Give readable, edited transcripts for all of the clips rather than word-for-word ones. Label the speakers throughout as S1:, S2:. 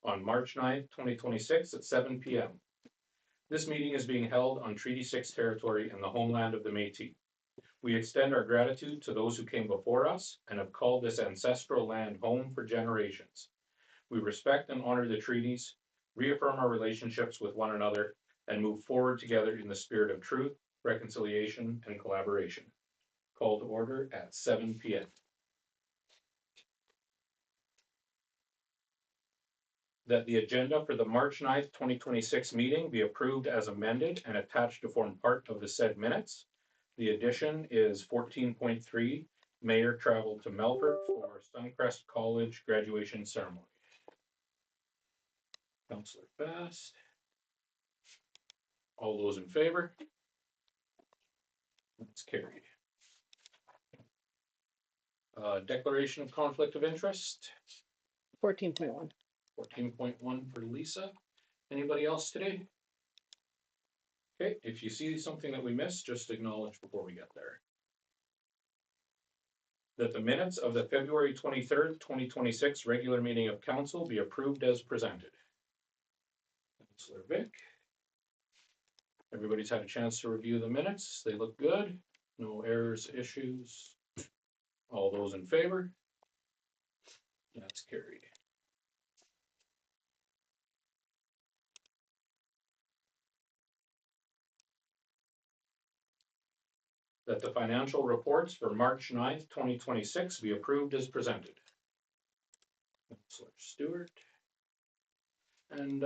S1: on March 9th, 2026 at 7 p.m. This meeting is being held on Treaty 6 territory in the homeland of the Métis. We extend our gratitude to those who came before us and have called this ancestral land home for generations. We respect and honor the treaties, reaffirm our relationships with one another, and move forward together in the spirit of truth, reconciliation, and collaboration. Call to order at 7 p.m. That the agenda for the March 9th, 2026 meeting be approved as amended and attached to form part of the said minutes. The addition is 14.3, Mayor travel to Melfort for Suncrest College graduation ceremony. Councillor Fast. All those in favor? That's carried. Declaration of conflict of interest.
S2: 14.1.
S1: 14.1 for Lisa. Anybody else today? Okay, if you see something that we missed, just acknowledge before we get there. That the minutes of the February 23rd, 2026 regular meeting of council be approved as presented. Councillor Vic. Everybody's had a chance to review the minutes. They look good. No errors, issues. All those in favor? That's carried. That the financial reports for March 9th, 2026 be approved as presented. Councillor Stewart. And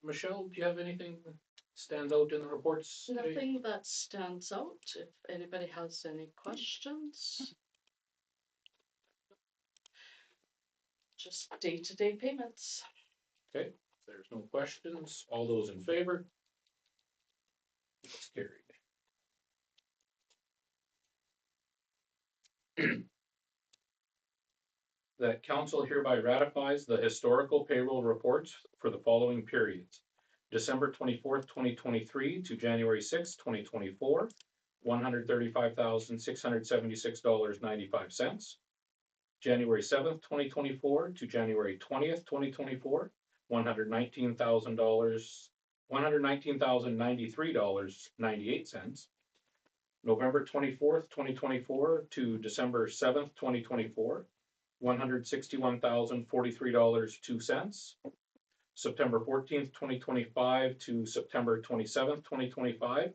S1: Michelle, do you have anything that stands out in the reports today?
S3: Nothing that stands out. If anybody has any questions. Just day-to-day payments.
S1: Okay, if there's no questions, all those in favor? It's carried. That council hereby ratifies the historical payroll reports for the following periods. December 24th, 2023 to January 6th, 2024, $135,676.95. January 7th, 2024 to January 20th, 2024, $119,093.98. November 24th, 2024 to December 7th, 2024, $161,043.02. September 14th, 2025 to September 27th, 2025,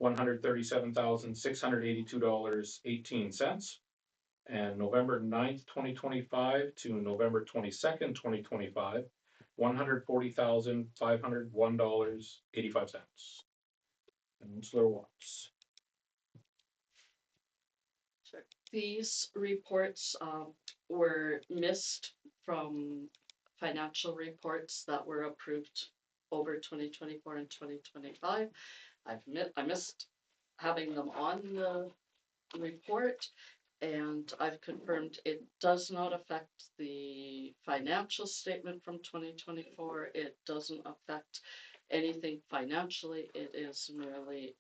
S1: $137,682.18. And November 9th, 2025 to November 22nd, 2025, $140,501.85. Councillor Watts.
S3: Sure. These reports were missed from financial reports that were approved over 2024 and 2025. I missed having them on the report, and I've confirmed it does not affect the financial statement from 2024. It doesn't affect anything financially. It is merely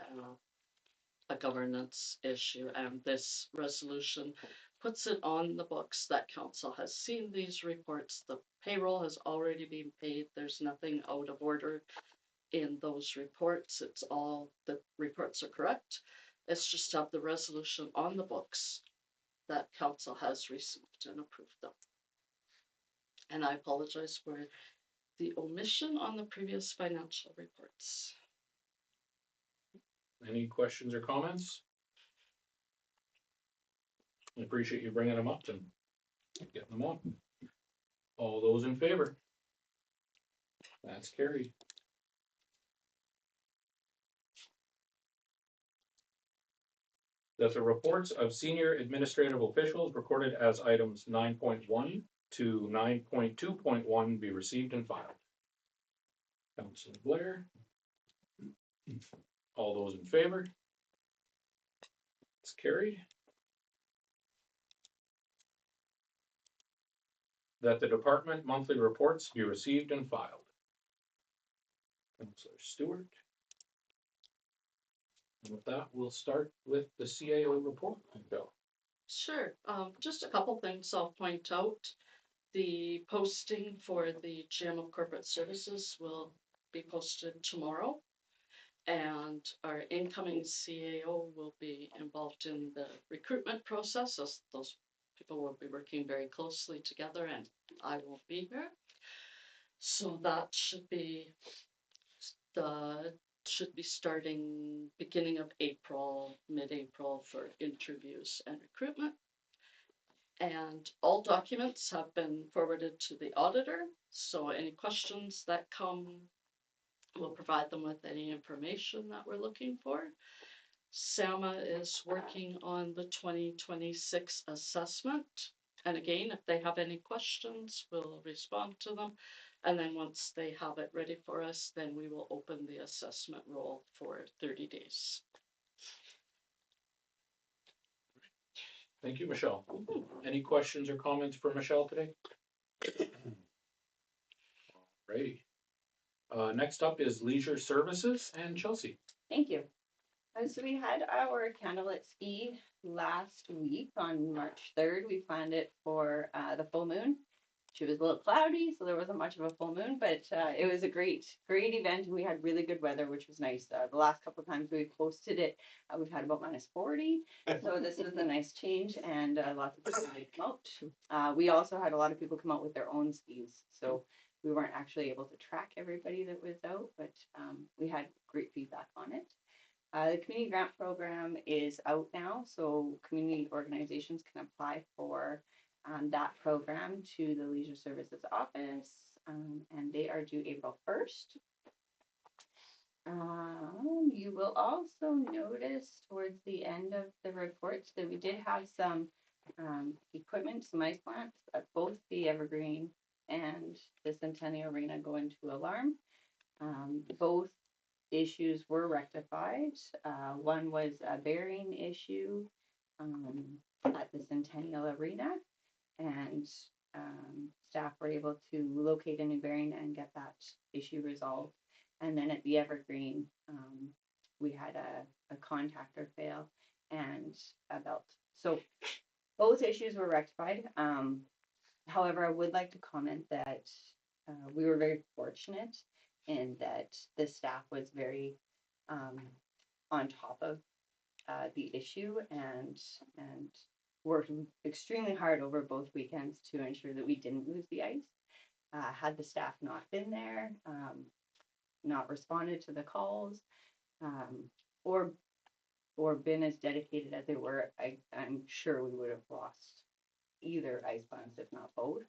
S3: a governance issue, and this resolution puts it on the books that council has seen these reports. The payroll has already been paid. There's nothing out of order in those reports. It's all, the reports are correct. It's just have the resolution on the books that council has received and approved them. And I apologize for the omission on the previous financial reports.
S1: Any questions or comments? I appreciate you bringing them up and getting them on. All those in favor? That's carried. That the reports of senior administrative officials recorded as items 9.1 to 9.2.1 be received and filed. Councillor Blair. All those in favor? It's carried. That the department monthly reports be received and filed. Councillor Stewart. And with that, we'll start with the CAO report. Bill.
S3: Sure. Just a couple things I'll point out. The posting for the GM of Corporate Services will be posted tomorrow. And our incoming CAO will be involved in the recruitment process, as those people will be working very closely together, and I won't be here. So that should be starting beginning of April, mid-April for interviews and recruitment. And all documents have been forwarded to the auditor, so any questions that come, we'll provide them with any information that we're looking for. SAMA is working on the 2026 assessment. And again, if they have any questions, we'll respond to them. And then once they have it ready for us, then we will open the assessment roll for 30 days.
S1: Thank you, Michelle. Any questions or comments for Michelle today? Alrighty. Next up is Leisure Services and Chelsea.
S4: Thank you. So we had our candlelit ski last week on March 3rd. We planned it for the full moon. She was a little cloudy, so there wasn't much of a full moon, but it was a great event, and we had really good weather, which was nice. The last couple of times we've hosted it, we've had about -40, so this was a nice change, and lots of people did come out. We also had a lot of people come out with their own skis, so we weren't actually able to track everybody that was out, but we had great feedback on it. The community grant program is out now, so community organizations can apply for that program to the Leisure Services Office, and they are due April 1st. You will also notice towards the end of the report that we did have some equipment, some ice plants at both the Evergreen and the Centennial Arena go into alarm. Both issues were rectified. One was a bearing issue at the Centennial Arena, and staff were able to locate a new bearing and get that issue resolved. And then at the Evergreen, we had a contactor fail and a belt. So both issues were rectified. However, I would like to comment that we were very fortunate in that the staff was very on top of the issue and worked extremely hard over both weekends to ensure that we didn't lose the ice. Had the staff not been there, not responded to the calls, or been as dedicated as they were, I'm sure we would have lost either ice plants, if not both,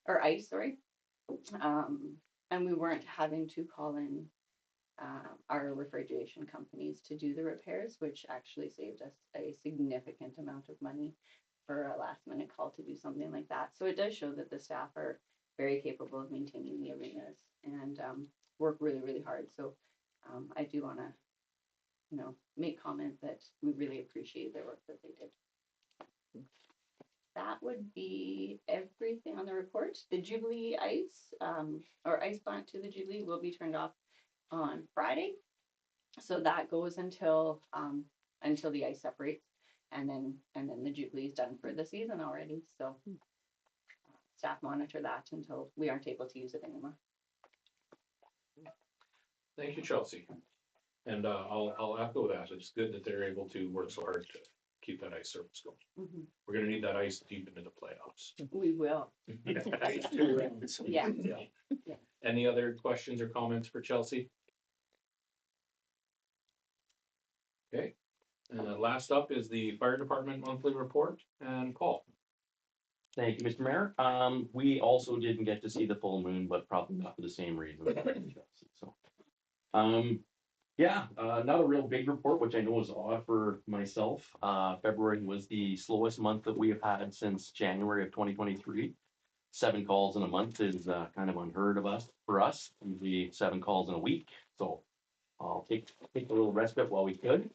S4: or ice, sorry. And we weren't having to call in our refrigeration companies to do the repairs, which actually saved us a significant amount of money for a last minute call to do something like that. So it does show that the staff are very capable of maintaining the arenas and work really, really hard. So I do want to, make comment that we really appreciate their work that they did. That would be everything on the report. The Jubilee ice, or ice plant to the Jubilee, will be turned off on Friday. So that goes until the ice separates, and then the Jubilee is done for the season already. So staff monitor that until we aren't able to use it anymore.
S1: Thank you, Chelsea. And I'll echo that. It's good that they're able to work so hard to keep that ice service going.
S4: Mm-hmm.
S1: We're gonna need that ice deep into the playoffs.
S4: We will. Yeah.
S1: Any other questions or comments for Chelsea? Okay, and last up is the fire department monthly report, and Paul.
S5: Thank you, Mr. Mayor. We also didn't get to see the full moon, but probably not for the same reason. So, not a real big report, which I know is odd for myself. February was the slowest month that we have had since January of 2023. 7 calls in a month is kind of unheard of for us. Usually 7 calls in a week. So I'll take a little respite while we could.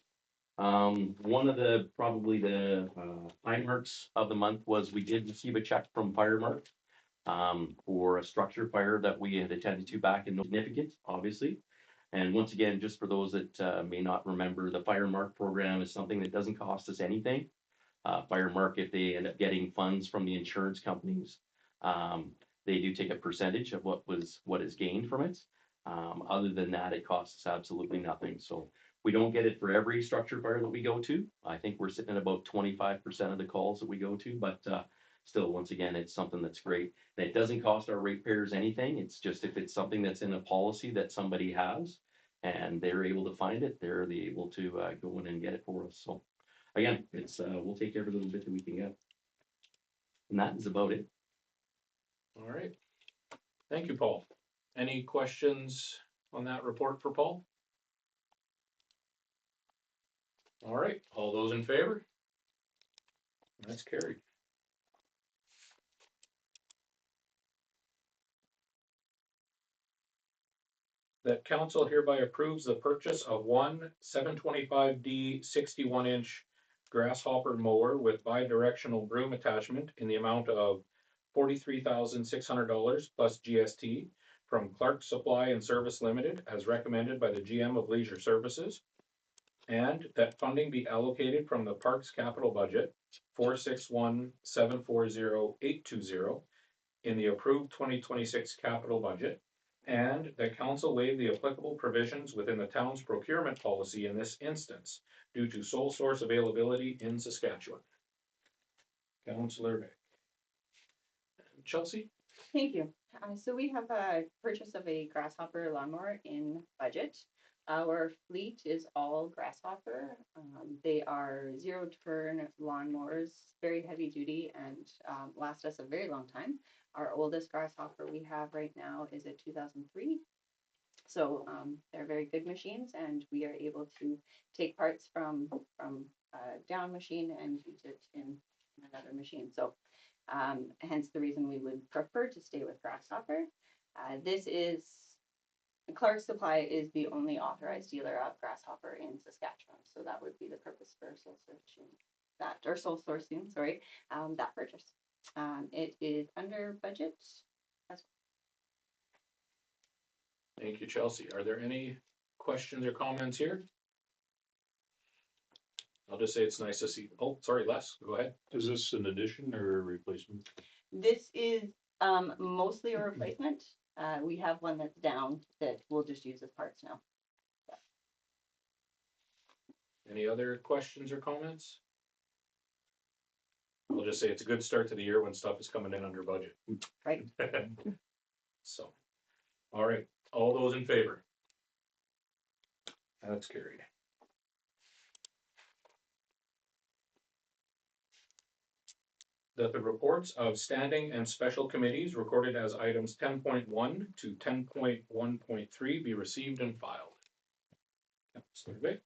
S5: One of the high marks of the month was we did receive a check from Firemark for a structure fire that we had attended to back in significant, obviously. And once again, just for those that may not remember, the Firemark program is something that doesn't cost us anything. Firemark, if they end up getting funds from the insurance companies, They do take a percentage of what is gained from it. Other than that, it costs us absolutely nothing. So we don't get it for every structure fire that we go to. I think we're sitting at about 25% of the calls that we go to, but still, once again, it's something that's great. And it doesn't cost our ratepayers anything. It's just if it's something that's in a policy that somebody has and they're able to find it, they're able to go in and get it for us. So again, it's we'll take every little bit that we can get. And that is about it.
S1: All right. Thank you, Paul. Any questions on that report for Paul? All right, all those in favor? That's carried. That council hereby approves the purchase of one 725D 61-inch grasshopper mower with bi-directional broom attachment in the amount of $43,600 plus GST from Clark Supply and Service Limited as recommended by the GM of Leisure Services. And that funding be allocated from the Parks Capital Budget 461740820 in the approved 2026 capital budget, and that council waive the applicable provisions within the town's procurement policy in this instance due to sole source availability in Saskatchewan. Councillor Vic. Chelsea?
S4: Thank you. So we have a purchase of a grasshopper lawnmower in budget. Our fleet is all grasshopper. They are zero turn lawnmowers, very heavy duty, and last us a very long time. Our oldest grasshopper we have right now is a 2003. So they're very good machines, and we are able to take parts from a down machine and use it in another machine. So hence the reason we would prefer to stay with grasshopper. This is Clark Supply is the only authorized dealer of grasshopper in Saskatchewan, so that would be the purpose for sole sourcing, that purchase. It is under budget.
S1: Thank you, Chelsea. Are there any questions or comments here? I'll just say it's nice to see. Oh, sorry, Les, go ahead.
S6: Is this an addition or a replacement?
S4: This is mostly a replacement. We have one that's down that we'll just use as parts now.
S1: Any other questions or comments? I'll just say it's a good start to the year when stuff is coming in under budget.
S4: Right.
S1: So, all right, all those in favor? That's carried. That the reports of standing and special committees recorded as items 10.1 to 10.1.3 be received and filed. Councillor Vic.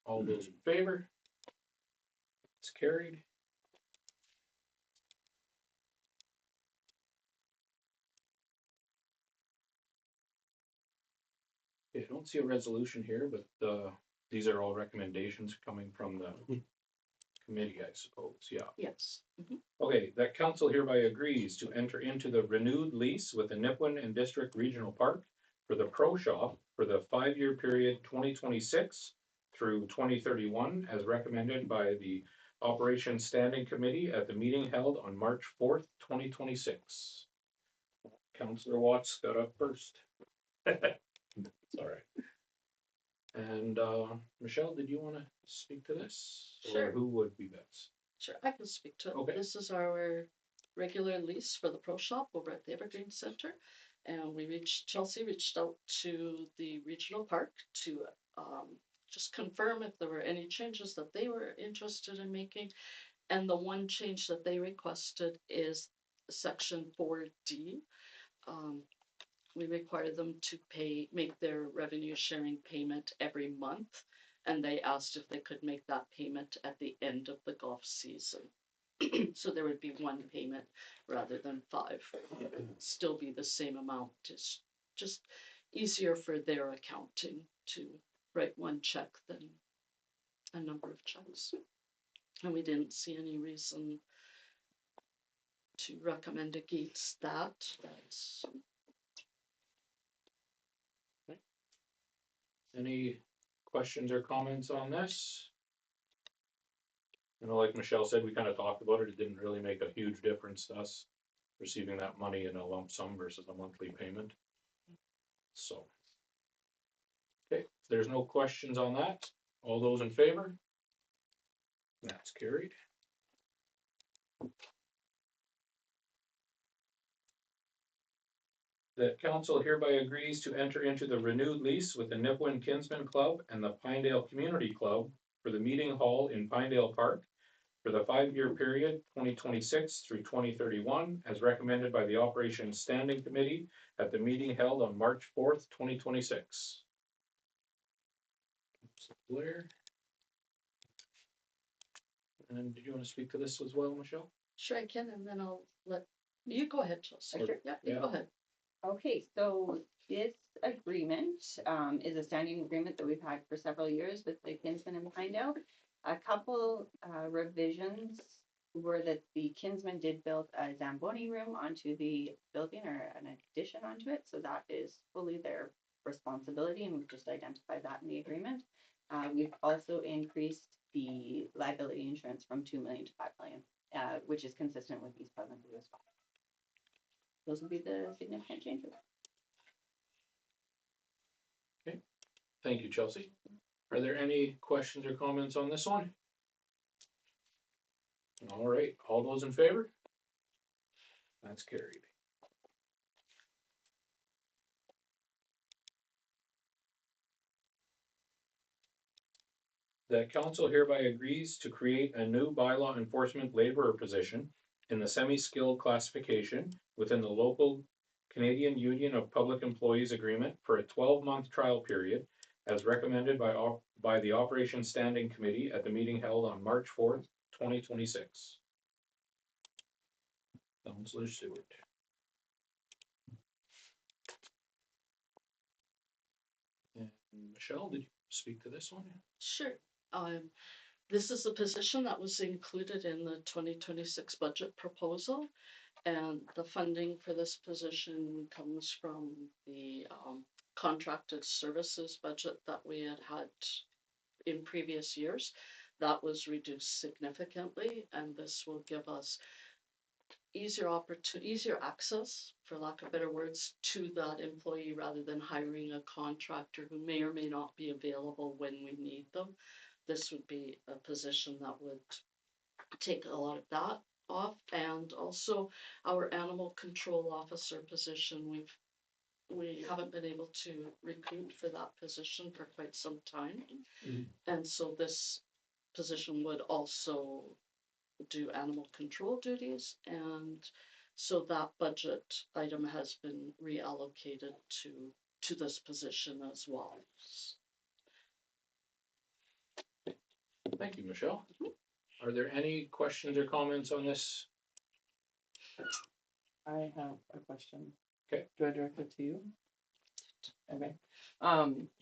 S1: All those in favor? It's carried. I don't see a resolution here, but these are all recommendations coming from the committee, I suppose, yeah.
S3: Yes.
S1: Okay, that council hereby agrees to enter into the renewed lease with the Nipawin and District Regional Park for the Pro Shop for the 5-year period 2026 through 2031 as recommended by the Operations Standing Committee at the meeting held on March 4th, 2026. Councillor Watts got up first. Sorry. And Michelle, did you want to speak to this?
S3: Sure.
S1: Or who would be best?
S3: Sure, I can speak to it.
S1: Okay.
S3: This is our regular lease for the Pro Shop over at the Evergreen Center. And Chelsea reached out to the regional park to just confirm if there were any changes that they were interested in making. And the one change that they requested is section 4D. We require them to make their revenue sharing payment every month. And they asked if they could make that payment at the end of the golf season. So there would be one payment rather than 5. It would still be the same amount. It's just easier for their accounting to write one check than a number of checks. And we didn't see any reason to recommend against that. That's
S1: Any questions or comments on this? You know, like Michelle said, we kind of talked about it. It didn't really make a huge difference to us. receiving that money in a lump sum versus a monthly payment. So. Okay, if there's no questions on that, all those in favor? That's carried. That council hereby agrees to enter into the renewed lease with the Nipawin Kinsman Club and the Pinedale Community Club for the meeting hall in Pinedale Park for the 5-year period, 2026 through 2031, as recommended by the Operations Standing Committee at the meeting held on March 4th, 2026. Blair. And did you want to speak to this as well, Michelle?
S3: Sure I can, and then I'll let, you go ahead, Chelsea.
S4: Sure.
S3: Yeah, you
S1: Yeah.
S3: go ahead.
S4: Okay, so this agreement is a standing agreement that we've had for several years with the Kinsman and Pinedale. A couple revisions were that the Kinsman did build a Zamboni room onto the building, or an addition onto it, so that is fully their responsibility, and we've just identified that in the agreement. We've also increased the liability insurance from 2 million to 5 million, which is consistent with East Pleasant View as well. Those will be the significant changes.
S1: Thank you, Chelsea. Are there any questions or comments on this one? All right, all those in favor? That's carried. That council hereby agrees to create a new bylaw enforcement laborer position in the semi-skilled classification within the local Canadian Union of Public Employees Agreement for a 12-month trial period as recommended by the Operations Standing Committee at the meeting held on March 4th, 2026. Councillor Stewart. And Michelle, did you speak to this one?
S3: Sure. This is a position that was included in the 2026 budget proposal, and the funding for this position comes from the contracted services budget that we had in previous years. That was reduced significantly, and this will give us easier access, for lack of better words, to that employee rather than hiring a contractor who may or may not be available when we need them. This would be a position that would take a lot of that off, and also our animal control officer position. We haven't been able to recruit for that position for quite some time, and so this position would also do animal control duties, and so that budget item has been reallocated to this position as well.
S1: Thank you, Michelle. Are there any questions or comments on this?
S7: I have a question.
S1: Okay.
S7: Do I direct it to you? Okay.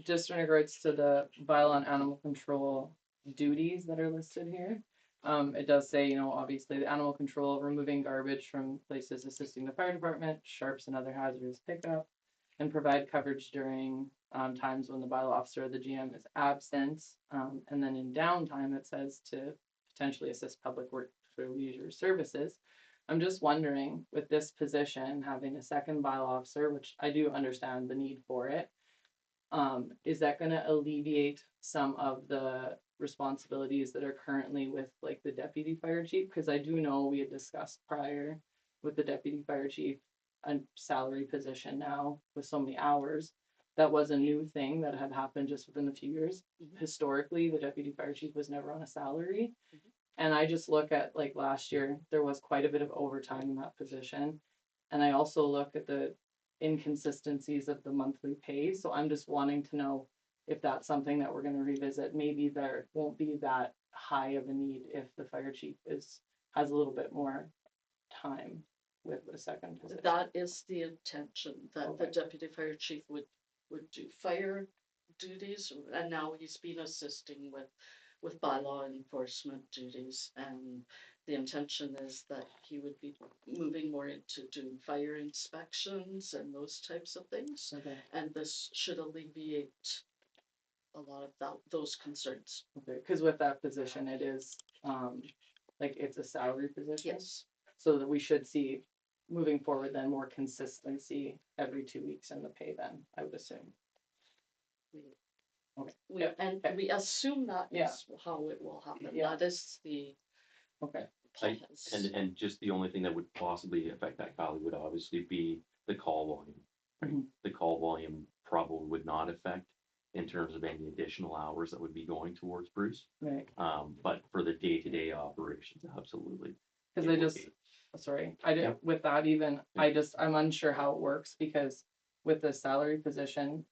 S7: Just in regards to the bylaw on animal control duties that are listed here. It does say, you know, obviously the animal control, removing garbage from places, assisting the fire department, sharps and other hazardous pickup, and provide coverage during times when the bylaw officer or the GM is absent. And then in downtime, it says to potentially assist public work for leisure services. I'm just wondering, with this position, having a second bylaw officer, which I do understand the need for it, is that going to alleviate some of the responsibilities that are currently with like the deputy fire chief? Because I do know we had discussed prior with the deputy fire chief a salary position now with so many hours. That was a new thing that had happened just within a few years. Historically, the deputy fire chief was never on a salary. And I just look at like last year, there was quite a bit of overtime in that position. And I also look at the inconsistencies of the monthly pay. So I'm just wanting to know if that's something that we're going to revisit. Maybe there won't be that high of a need if the fire chief has a little bit more time with the second position.
S3: That is the intention, that the
S7: Okay.
S3: deputy fire chief would do fire duties, and now he's been assisting with bylaw enforcement duties, and the intention is that he would be moving more into doing fire inspections and those types of things,
S7: Okay.
S3: and this should alleviate a lot of those concerns.
S7: Okay. Because with that position, it is like it's a salary position.
S3: Yes.
S7: So that we should see moving forward, then more consistency every 2 weeks in the pay then, I would assume.
S3: We, and we assume that
S7: Yeah.
S3: is how it will happen.
S7: Yeah.
S3: That is the
S7: Okay,
S3: policy.
S5: And just the only thing that would possibly affect that, Kylie, would obviously be the call volume. Right?
S7: Mhm.
S5: The call volume probably would not affect in terms of any additional hours that would be going towards Bruce.
S7: right,
S5: But for the day-to-day operations, absolutely.
S7: cause
S5: it
S7: I
S5: would
S7: just,
S5: be.
S7: sorry, I didn't, with that even, I'm unsure how it works, because with the salary position,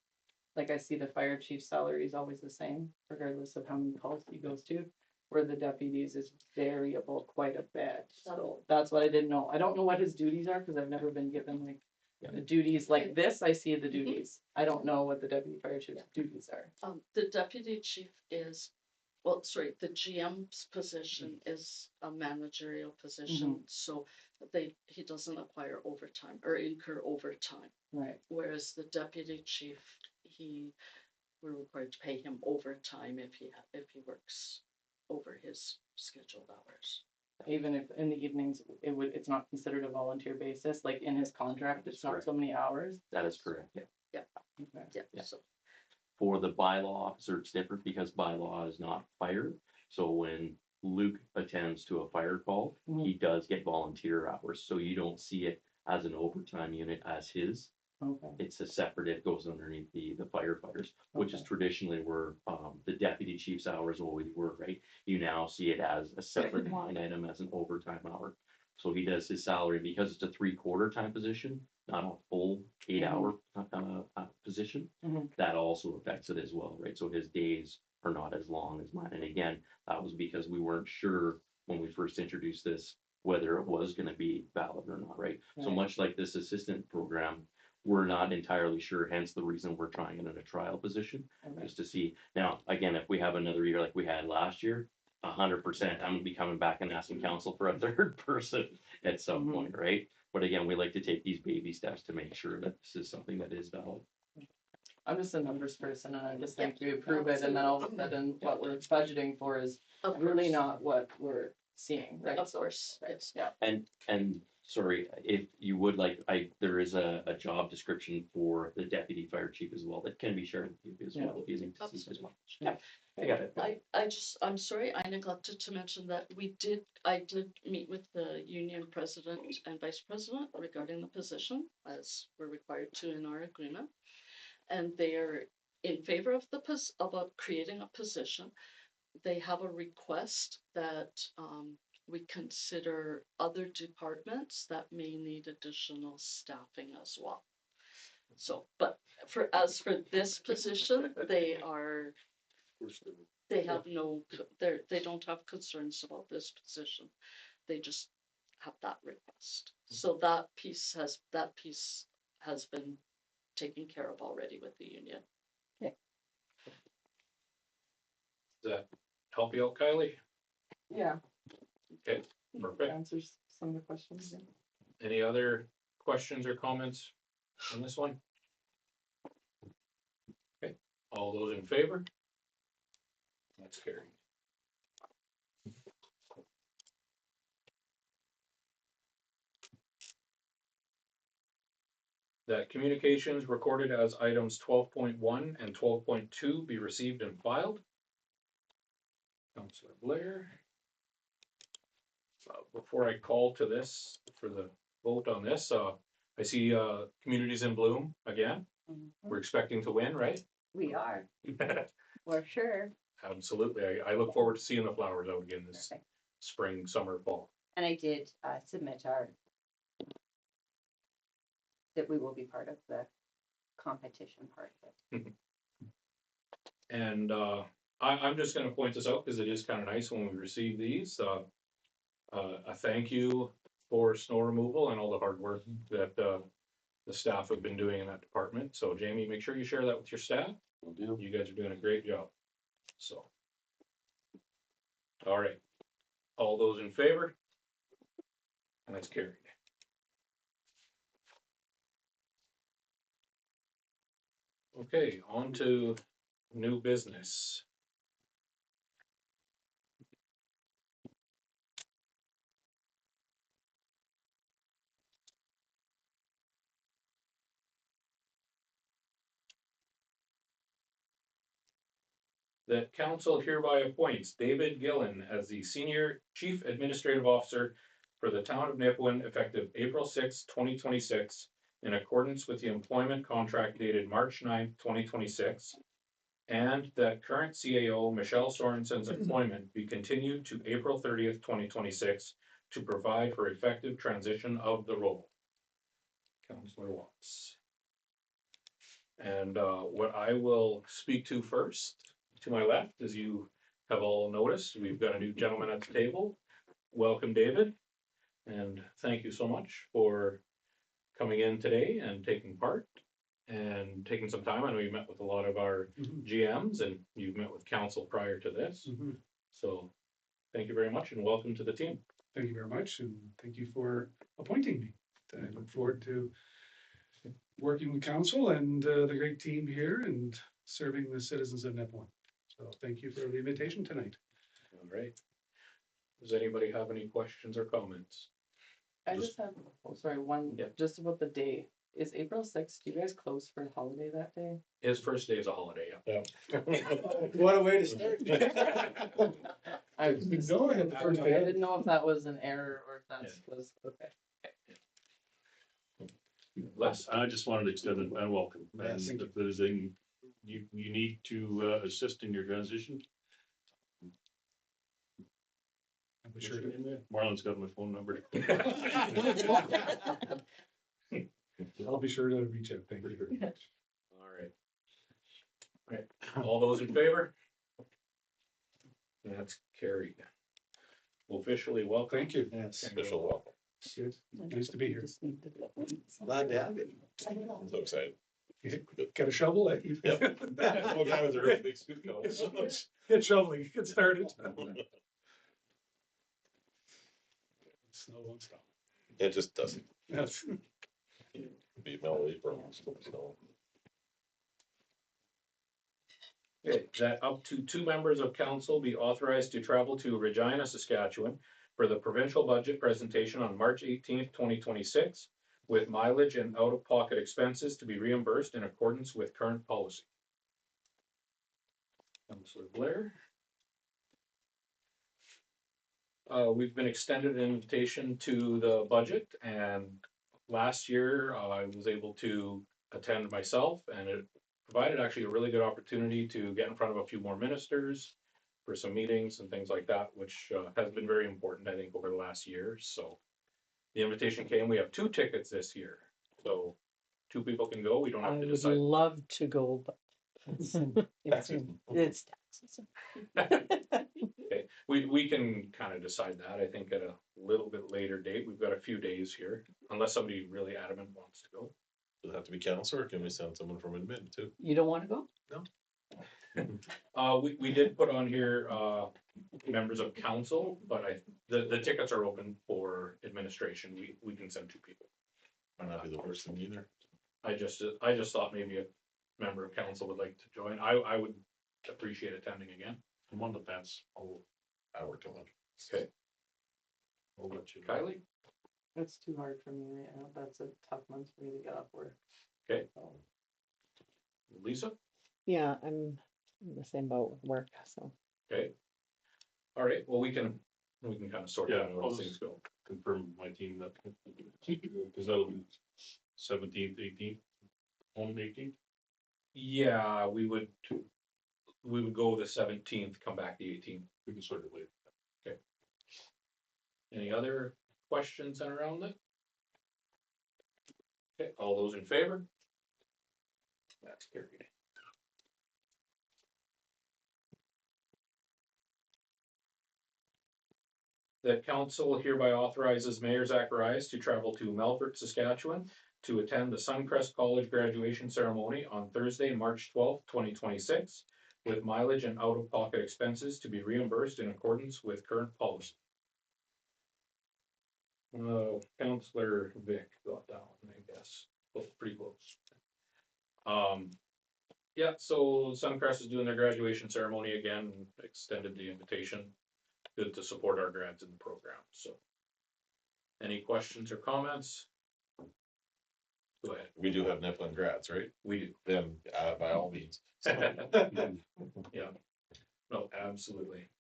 S7: like I see the fire chief salary is always the same, regardless of how many calls he goes to, where the deputies is variable quite a bit, so that's what I didn't know. I don't know what his duties are, cause I've never been given like
S5: Yeah.
S7: the duties like this, I see the
S3: Mhm.
S7: duties. I don't know what the deputy fire chief's duties are.
S3: The deputy chief is, well, sorry, the GM's position is a managerial position, so he doesn't acquire overtime or incur overtime.
S7: Right,
S3: Whereas the deputy chief, we're required to pay him overtime if he works over his scheduled hours.
S7: even if in the evenings, it's not considered a volunteer basis, like in his contract, it's not
S5: Correct.
S7: so many hours.
S5: That is correct, yeah.
S7: Okay.
S3: Yeah,
S5: Yeah.
S3: so,
S5: For the bylaw officer, it's different because bylaw is not fire. So when Luke attends to a fire call,
S7: Mhm.
S5: he does get volunteer hours. So you don't see it as an overtime unit as his.
S7: Okay,
S5: It's a separate, it goes underneath the firefighters, which is
S7: Okay.
S5: traditionally where the deputy chief's hours always were, right? You now see it as a separate line item as an overtime hour. So he does his salary because it's a 3/4 time position, not a full 8 hour position.
S7: Mhm.
S5: That also affects it as well, right? So his days are not as long as mine. And again, that was because we weren't sure when we first introduced this whether it was going to be valid or not, right? So
S7: Right.
S5: much like this assistant program, we're not entirely sure, hence the reason we're trying it in a trial position,
S7: Okay.
S5: just to see. Now, again, if we have another year like we had last year, 100%, I'm gonna be coming back and asking council for a third person at some
S7: Mhm.
S5: point, right? But again, we like to take these baby steps to make sure that this is something that is valid.
S7: I'm just a numbers person, and I just
S3: Yeah,
S7: think we approve it, and then all of a sudden, what we're budgeting for is
S3: of
S7: really
S3: course.
S7: not what we're seeing, right?
S3: Of
S7: So-
S3: course,
S7: right,
S3: yes.
S7: Yeah,
S5: And sorry, if you would like, there is a job description for the deputy fire chief as well that can be shared with you as well, if you need to see as well. Yeah, I got it.
S3: I'm sorry, I neglected to mention that I did meet with the union president and vice president regarding the position, as we're required to in our agreement. And they are in favor of about creating a position. They have a request that, we consider other departments that may need additional staffing as well. So, but as for this position, they have they don't have concerns about this position. They just have that request. So that piece has been taken care of already with the union.
S1: Does that help you out, Kylie?
S7: yeah.
S1: Okay, perfect.
S7: Answers some of the questions. Yeah.
S1: Any other questions or comments on this one? Okay, all those in favor? That's carried. That communications recorded as items 12.1 and 12.2 be received and filed. Councilor Blair. Before I call to this, for the vote on this, I see Communities in Bloom again. We're expecting to win, right?
S4: We are, for sure.
S1: Absolutely. I look forward to seeing the flowers out again this
S4: Perfect.
S1: spring, summer, fall.
S4: And I did submit that we will be part of the competition part of it.
S1: And I'm just gonna point this out because it is kind of nice when we receive these. A thank you for snow removal and all the hard work that the staff have been doing in that department. So Jamie, make sure you share that with your staff.
S5: Will do.
S1: You guys are doing a great job. So. All right. All those in favor? And that's carried. Okay, on to new business. That council hereby appoints David Gillen as the Senior Chief Administrative Officer for the town of Nipawin effective April 6, 2026, in accordance with the employment contract dated March 9, 2026. And that current CAO Michelle Sorensen's employment be continued to April 30th, 2026 to provide for effective transition of the role. Councillor Watts. And what I will speak to first, to my left, as you have all noticed, we've got a new gentleman at the table. Welcome, David, and thank you so much for coming in today and taking part and taking some time. I know you met with a lot of our GMs and you've met with council prior to this. So thank you very much and welcome to the team.
S8: Thank you very much, and thank you for appointing me. I look forward to working with council and the great team here and serving the citizens of Nipawin. So thank you for the invitation tonight.
S1: All right. Does anybody have any questions or comments?
S7: I just have, oh, sorry, one,
S1: Yeah.
S7: just about the day. Is April 6th, do you guys close for a holiday that day?
S1: His first day is a holiday, yeah.
S8: What a way to start.
S7: I
S8: It's been going at the first
S7: I
S8: day.
S7: didn't know if that was an error or if that was, okay.
S1: Les?
S6: I just wanted to extend a welcome, and
S8: Yes, thank you.
S6: if there's anything you need to assist in your transition,
S8: I'll be sure to,
S6: Marlon's got my phone number.
S8: I'll be sure to reach out. Thank you very much.
S1: All right. All right, all those in favor? That's carried. Officially welcome.
S8: Thank you. Yes.
S1: Official welcome.
S8: Good. Nice to be here.
S7: Just need to-
S9: Glad to have you. I'm so excited.
S8: Got a shovel?
S9: Yep. What time is it? Really big scoop going?
S8: Get shoveling, get started. Snow won't stop.
S9: It just doesn't
S8: Yes.
S9: be Middle April. So
S1: Okay, that up to 2 members of council be authorized to travel to Regina, Saskatchewan for the provincial budget presentation on March 18th, 2026, with mileage and out-of-pocket expenses to be reimbursed in accordance with current policy. Councillor Blair. We've been extended an invitation to the budget, and last year I was able to attend myself, and it provided actually a really good opportunity to get in front of a few more ministers for some meetings and things like that, which has been very important, I think, over the last year. So the invitation came. We have 2 tickets this year, so 2 people can go. We don't
S2: I
S1: have to
S2: would
S1: decide.
S2: love to go, but it's taxes.
S1: Okay, we can kind of decide that, I think, at a little bit later date. We've got a few days here, unless somebody really adamant wants to go.
S9: does it have to be council, or can we send someone from admin too?
S2: You don't want to go?
S1: We did put on here, members of council, but the tickets are open for administration. We can send 2 people.
S9: Might not be the worst thing either.
S1: I just thought maybe a member of council would like to join. I would appreciate attending again.
S6: I'm on the fence.
S9: I work too much.
S1: Okay,
S6: I'll let you know.
S1: Kylie?
S7: That's too hard for me right now. That's a tough month for me to get off work.
S1: Okay. Lisa?
S2: Yeah, I'm in the same boat with work, so.
S1: Okay. All right, well, we can kind of sort
S6: Yeah,
S1: that out as things go.
S6: Confirm with my team that, because that'll be 17th, 18th, on 18th.
S1: Yeah, we would go the 17th, come back the 18th.
S6: We can sort it later.
S1: Any other questions around it? Okay, all those in favor? That's carried. The council hereby authorizes Mayor Zacharias to travel to Melfort, Saskatchewan to attend the Suncrest College graduation ceremony on Thursday, March 12th, 2026, with mileage and out-of-pocket expenses to be reimbursed in accordance with current policy. Councillor Vic got that one, I guess. Both pretty close. Yeah, so Suncrest is doing their graduation ceremony again, extended the invitation. Good to support our grads in the program, so. Any questions or comments? Go ahead,
S9: We do have Nipawin grads, right?
S1: we do.
S9: Then, by all means.
S1: Yeah. No, absolutely.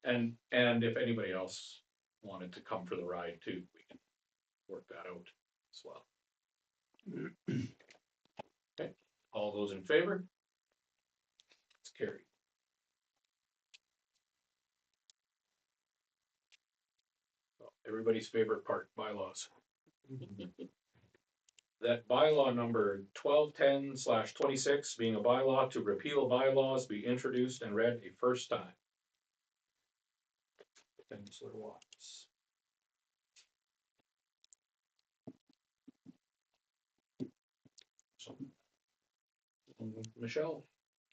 S1: And if anybody else wanted to come for the ride too, we can work that out as well. Okay, all those in favor? It's carried. Everybody's favorite part, bylaws. That bylaw number 1210/26 being a bylaw to repeal bylaws be introduced and read a first time. Councillor Watts. So, Michelle,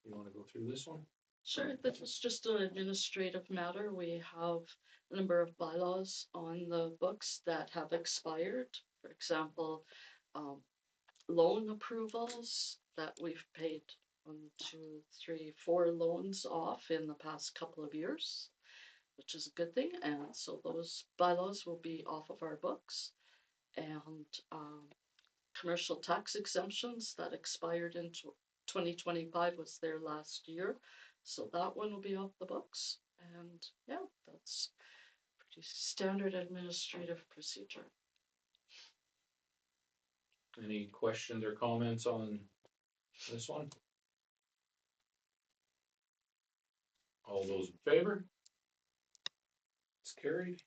S1: you want to go through this one?
S3: Sure, this is just an administrative matter. We have a number of bylaws on the books that have expired. For example, loan approvals that we've paid 1, 2, 3, 4 loans off in the past couple of years, which is a good thing. And so those bylaws will be off of our books. And commercial tax exemptions that expired in 2025 was their last year. So that one will be off the books. And yeah, that's pretty standard administrative procedure.
S1: Any questions or comments on this one? All those in favor? It's carried.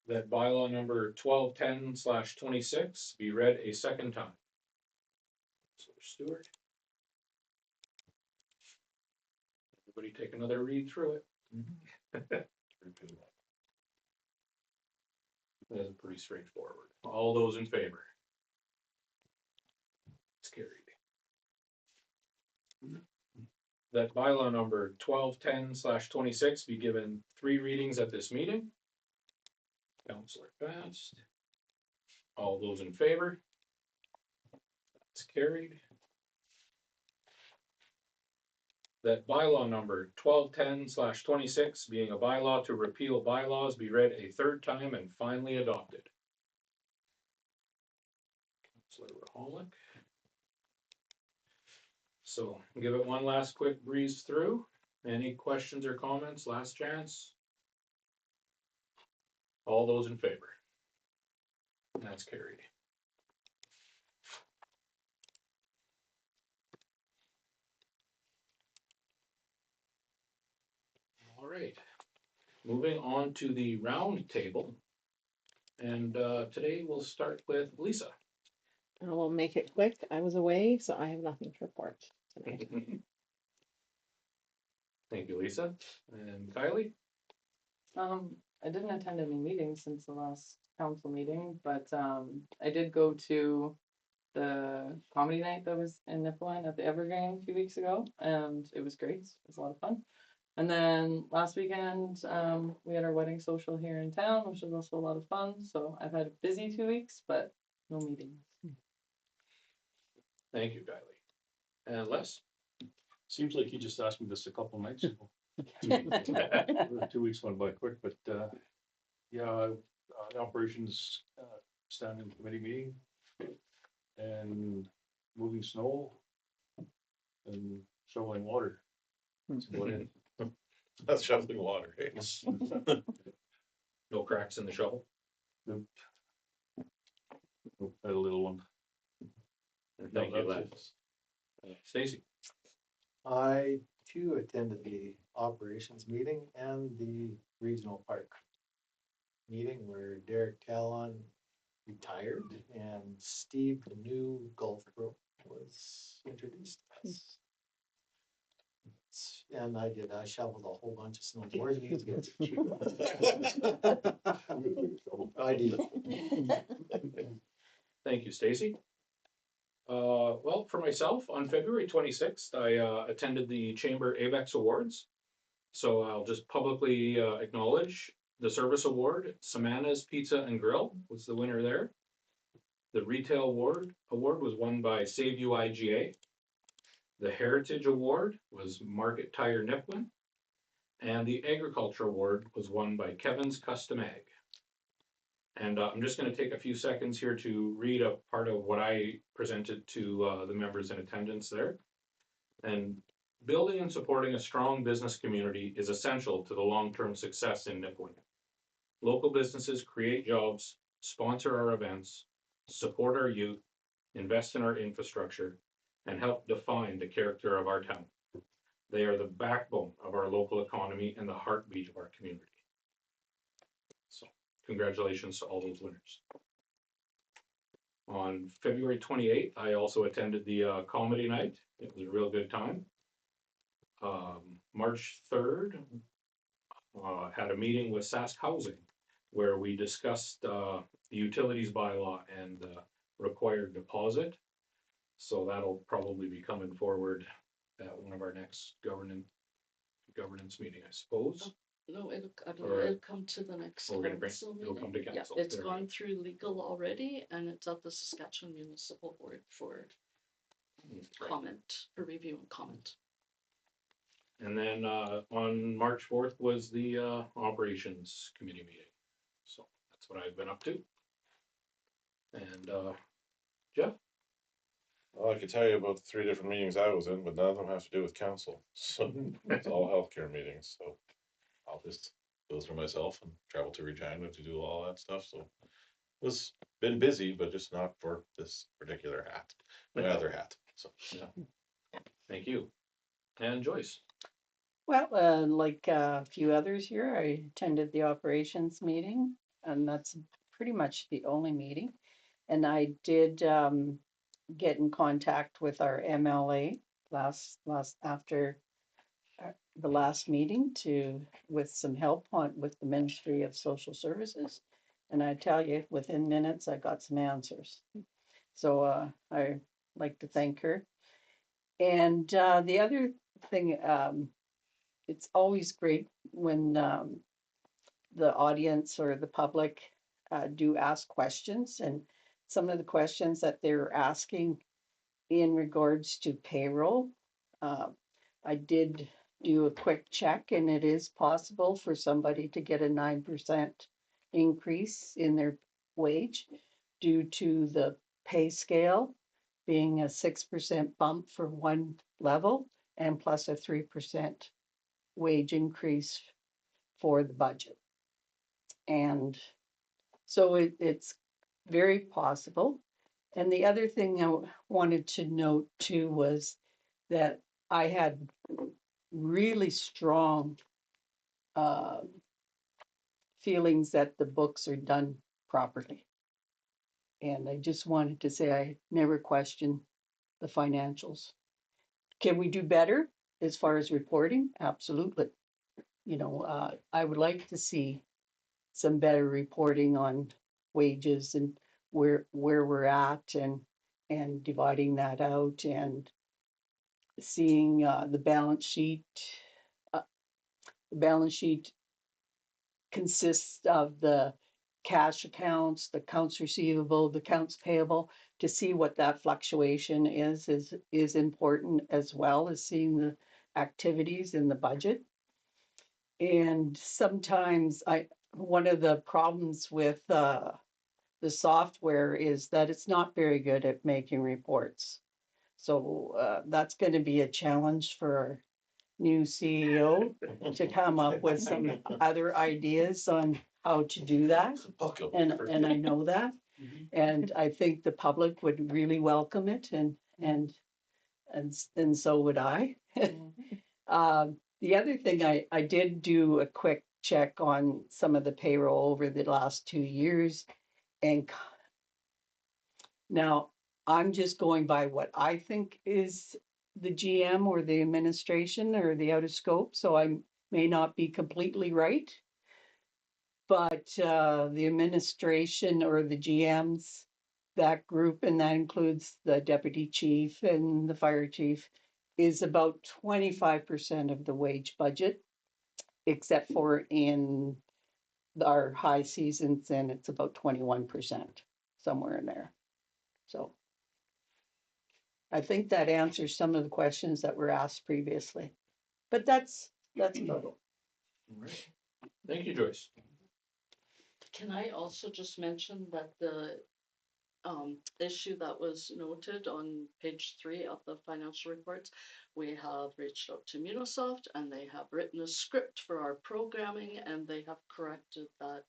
S1: That bylaw number 1210/26 be read a second time. So Stewart. Everybody take another read through it. That's pretty straightforward. All those in favor? It's carried. That bylaw number 1210/26 be given 3 readings at this meeting. Councillor Fast. All those in favor? It's carried. That bylaw number 1210/26 being a bylaw to repeal bylaws be read a third time and finally adopted. Councillor Rahalik. So give it one last quick breeze through. Any questions or comments? Last chance. All those in favor? That's carried. All right. Moving on to the round table. And today we'll start with Lisa.
S2: I will make it quick. I was away, so I have nothing to report tonight.
S1: Thank you, Lisa. And Kylie?
S7: I didn't attend any meetings since the last council meeting, but I did go to the comedy night that was in Nipawin at the Evergreen a few weeks ago, and it was great. It was a lot of fun. And then last weekend, we had our wedding social here in town, which was also a lot of fun. So I've had a busy 2 weeks, but no meetings.
S1: Thank you, Kylie. And Les?
S6: Seems like you just asked me this a couple nights ago. 2 weeks went by quick, but, yeah, the operations, standing committee meeting. And moving snow. And shoveling water.
S1: That's about it.
S9: That's shoveling water. Hey.
S1: No cracks in the shovel?
S6: Nope, had a little one.
S1: Thank you, Les. Stacy?
S10: I too attended the operations meeting and the regional park meeting where Derek Talon retired and Steve, the new golf pro, was introduced to us. And I shoveled a whole bunch of snow. Where did you get? I did.
S1: Thank you, Stacy. Well, for myself, on February 26th, I attended the Chamber ABEX Awards. So I'll just publicly acknowledge the Service Award. Samana's Pizza and Grill was the winner there. The Retail Award was won by Save You IGA. The Heritage Award was Market Tire Nipawin. And the Agriculture Award was won by Kevin's Custom Ag. And I'm just going to take a few seconds here to read a part of what I presented to the members in attendance there. And building and supporting a strong business community is essential to the long-term success in Nipawin. Local businesses create jobs, sponsor our events, support our youth, invest in our infrastructure, and help define the character of our town. They are the backbone of our local economy and the heartbeat of our community. So, congratulations to all those winners. On February 28th, I also attended the comedy night. It was a real good time. March 3rd, had a meeting with Sask Housing where we discussed the utilities bylaw and required deposit. So that'll probably be coming forward at one of our next governance meeting, I suppose.
S3: No, I don't know,
S1: Or-
S3: it'll come to the next
S1: We're gonna bring,
S3: council
S1: it'll come to
S3: meeting.
S1: council.
S3: Yeah, it's
S1: There we
S3: gone
S1: go.
S3: through legal already, and it's at the Saskatchewan Municipal Board for
S1: Right.
S3: comment, for review and comment.
S1: And then on March 4th was the operations committee meeting. So that's what I've been up to. And Jeff?
S9: Well, I could tell you about the 3 different meetings I was in, but none of them have to do with council. So it's all healthcare meetings, so I'll just go through myself and travel to Regina to do all that stuff, so. Was been busy, but just not for this particular hat, my other hat, so.
S1: Thank you. And Joyce?
S11: Well, like a few others here, I attended the operations meeting, and that's pretty much the only meeting. And I did get in contact with our MLA after the last meeting with some help with the Ministry of Social Services. And I tell you, within minutes, I got some answers. So I like to thank her. And the other thing, it's always great when the audience or the public do ask questions, and some of the questions that they're asking in regards to payroll. I did do a quick check, and it is possible for somebody to get a 9% increase in their wage due to the pay scale being a 6% bump for one level and plus a 3% wage increase for the budget. And so it's very possible. And the other thing I wanted to note too was that I had really strong feelings that the books are done properly. And I just wanted to say I never questioned the financials. Can we do better as far as reporting? Absolutely. I would like to see some better reporting on wages and where we're at and dividing that out and seeing the balance sheet. The balance sheet consists of the cash accounts, the accounts receivable, the accounts payable. To see what that fluctuation is important, as well as seeing the activities in the budget. And sometimes one of the problems with the software is that it's not very good at making reports. So that's going to be a challenge for our new CEO to come up with some other ideas on how to do that. And I know that. And I think the public would really welcome it, and so would I. The other thing, I did do a quick check on some of the payroll over the last 2 years. And now I'm just going by what I think is the GM or the administration or the out of scope. So I may not be completely right. But the administration or the GMs, that group, and that includes the deputy chief and the fire chief, is about 25% of the wage budget, except for in our high seasons, and it's about 21%, somewhere in there. So I think that answers some of the questions that were asked previously. But that's about it.
S1: All right. Thank you, Joyce.
S3: Can I also just mention that the issue that was noted on page 3 of the financial reports, we have reached out to Munisoft and they have written a script for our programming and they have corrected that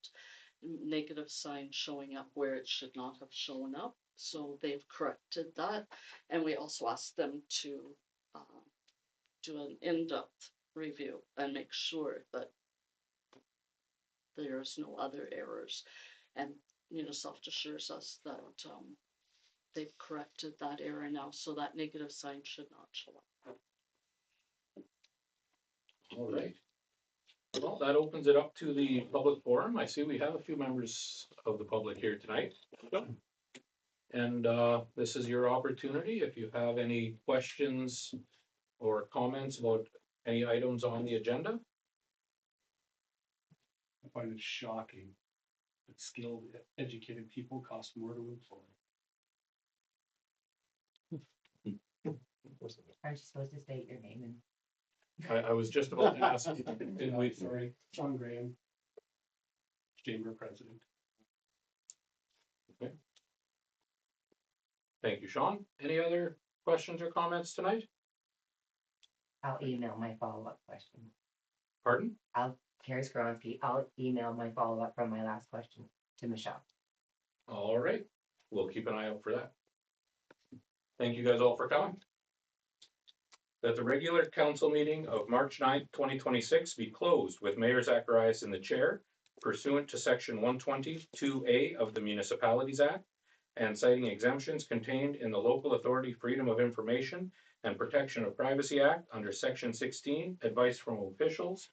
S3: negative sign showing up where it should not have shown up. So they've corrected that, and we also asked them to do an in-depth review and make sure that there's no other errors. And Unisoft assures us that they've corrected that error now, so that negative sign should not show up.
S1: All right. Well, that opens it up to the public forum. I see we have a few members of the public here tonight. And this is your opportunity. If you have any questions or comments about any items on the agenda.
S6: I find it shocking that skilled, educated people cost more to employ.
S12: Aren't you supposed to state your name and?
S1: I was just about to ask, didn't we?
S6: Sorry, Sean Graham, Chamber President.
S1: Thank you, Sean. Any other questions or comments tonight?
S12: I'll email my follow-up question.
S1: Pardon?
S12: Carrie Skronsky, I'll email my follow-up from my last question to Michelle.
S1: All right, we'll keep an eye out for that. Thank you guys all for coming. That the regular council meeting of March 9th, 2026 be closed with Mayor Zacharias in the chair pursuant to section 122A of the Municipalities Act and citing exemptions contained in the Local Authority Freedom of Information and Protection of Privacy Act under section 16, advice from officials,